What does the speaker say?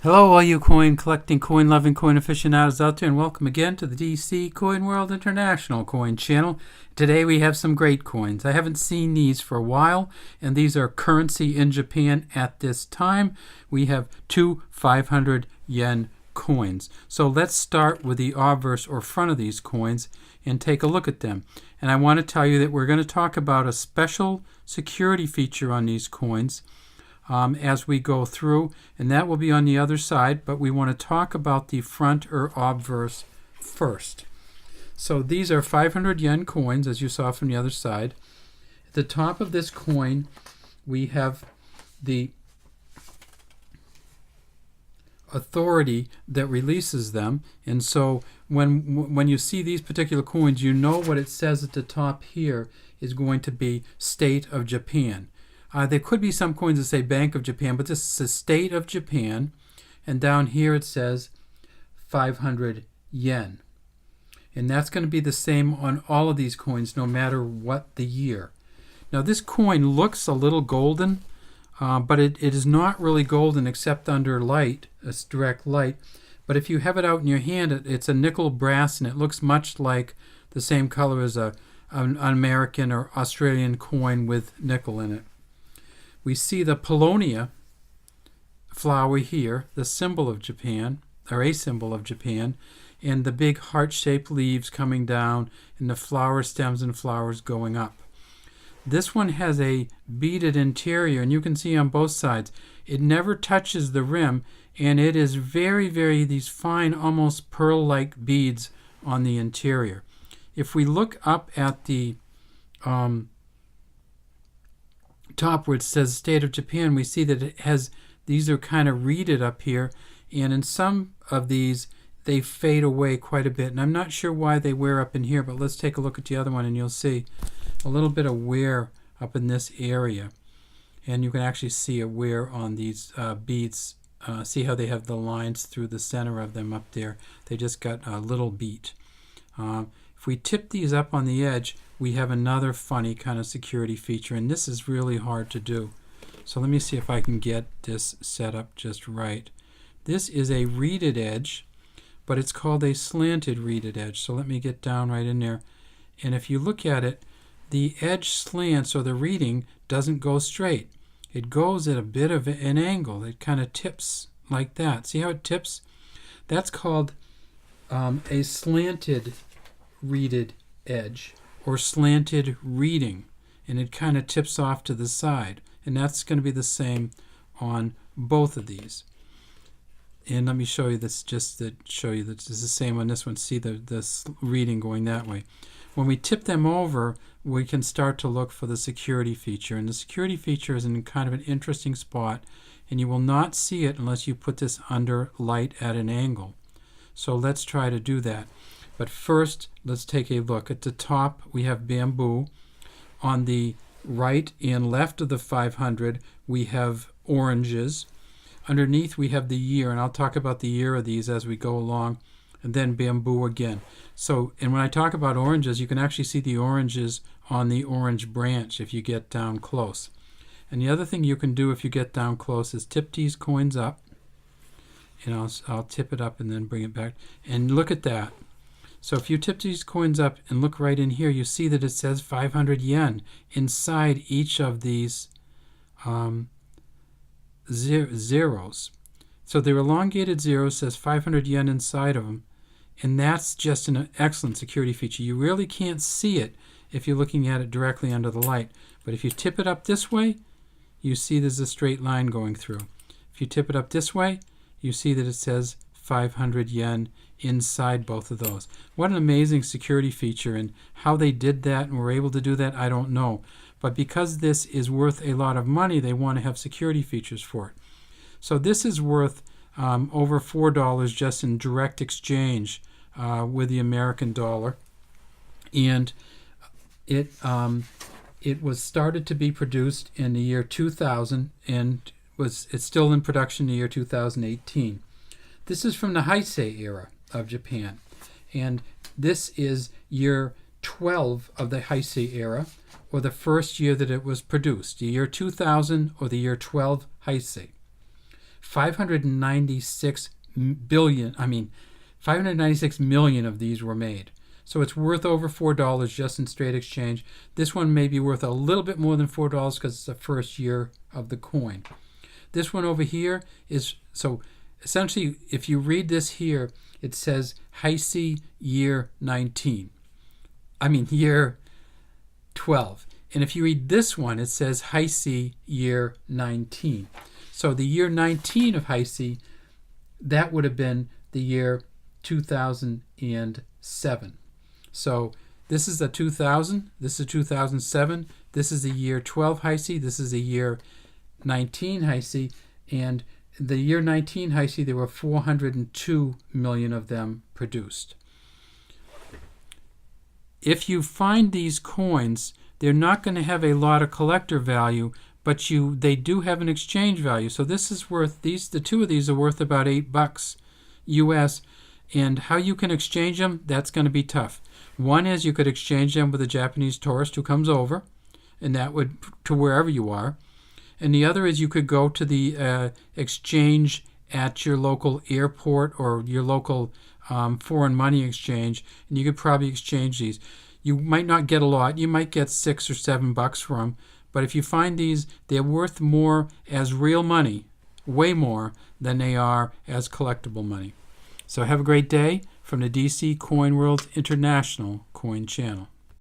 Hello, all you coin collecting, coin loving, coin aficionados out there, and welcome again to the DC Coin World International Coin Channel. Today we have some great coins. I haven't seen these for a while, and these are currency in Japan at this time. We have two 500 yen coins. So let's start with the obverse or front of these coins and take a look at them. And I want to tell you that we're going to talk about a special security feature on these coins as we go through, and that will be on the other side, but we want to talk about the front or obverse first. So these are 500 yen coins, as you saw from the other side. At the top of this coin, we have the authority that releases them, and so when you see these particular coins, you know what it says at the top here is going to be State of Japan. There could be some coins that say Bank of Japan, but this is the State of Japan. And down here it says 500 yen. And that's going to be the same on all of these coins, no matter what the year. Now this coin looks a little golden, but it is not really golden except under light, a direct light. But if you have it out in your hand, it's a nickel brass, and it looks much like the same color as an American or Australian coin with nickel in it. We see the Paulownia flower here, the symbol of Japan, or a symbol of Japan, and the big heart-shaped leaves coming down, and the flower stems and flowers going up. This one has a beaded interior, and you can see on both sides. It never touches the rim, and it is very, very, these fine, almost pearl-like beads on the interior. If we look up at the top where it says State of Japan, we see that it has, these are kind of reeded up here, and in some of these they fade away quite a bit, and I'm not sure why they wear up in here, but let's take a look at the other one and you'll see a little bit of wear up in this area, and you can actually see a wear on these beads. See how they have the lines through the center of them up there. They just got a little beat. If we tip these up on the edge, we have another funny kind of security feature, and this is really hard to do. So let me see if I can get this set up just right. This is a reeded edge, but it's called a slanted reeded edge. So let me get down right in there. And if you look at it, the edge slants, or the reeding, doesn't go straight. It goes at a bit of an angle. It kind of tips like that. See how it tips? That's called a slanted reeded edge, or slanted reeding, and it kind of tips off to the side, and that's going to be the same on both of these. And let me show you this, just to show you that it's the same on this one. See the reeding going that way. When we tip them over, we can start to look for the security feature, and the security feature is in kind of an interesting spot, and you will not see it unless you put this under light at an angle. So let's try to do that. But first, let's take a look. At the top, we have bamboo. On the right and left of the 500, we have oranges. Underneath, we have the year, and I'll talk about the year of these as we go along, and then bamboo again. So, and when I talk about oranges, you can actually see the oranges on the orange branch if you get down close. And the other thing you can do if you get down close is tip these coins up, and I'll tip it up and then bring it back, and look at that. So if you tip these coins up and look right in here, you see that it says 500 yen inside each of these zeros. So the elongated zero says 500 yen inside of them, and that's just an excellent security feature. You really can't see it if you're looking at it directly under the light, but if you tip it up this way, you see there's a straight line going through. If you tip it up this way, you see that it says 500 yen inside both of those. What an amazing security feature, and how they did that and were able to do that, I don't know. But because this is worth a lot of money, they want to have security features for it. So this is worth over $4 just in direct exchange with the American dollar. And it was started to be produced in the year 2000, and it's still in production in the year 2018. This is from the Heisei era of Japan, and this is year 12 of the Heisei era, or the first year that it was produced, the year 2000 or the year 12 Heisei. 596 million of these were made. So it's worth over $4 just in straight exchange. This one may be worth a little bit more than $4 because it's the first year of the coin. This one over here is, so essentially, if you read this here, it says Heisi year 19. Year 12. And if you read this one, it says Heisi year 19. So the year 19 of Heisi, that would have been the year 2007. So this is a 2000, this is 2007, this is the year 12 Heisi, this is the year 19 Heisi, and the year 19 Heisi, there were 402 million of them produced. If you find these coins, they're not going to have a lot of collector value, but they do have an exchange value. So this is worth, the two of these are worth about $8 US, and how you can exchange them, that's going to be tough. One is you could exchange them with a Japanese tourist who comes over, and that would, to wherever you are. And the other is you could go to the exchange at your local airport or your local foreign money exchange, and you could probably exchange these. You might not get a lot. You might get $6 or $7 for them. But if you find these, they're worth more as real money, way more than they are as collectible money. So have a great day from the DC Coin World International Coin Channel.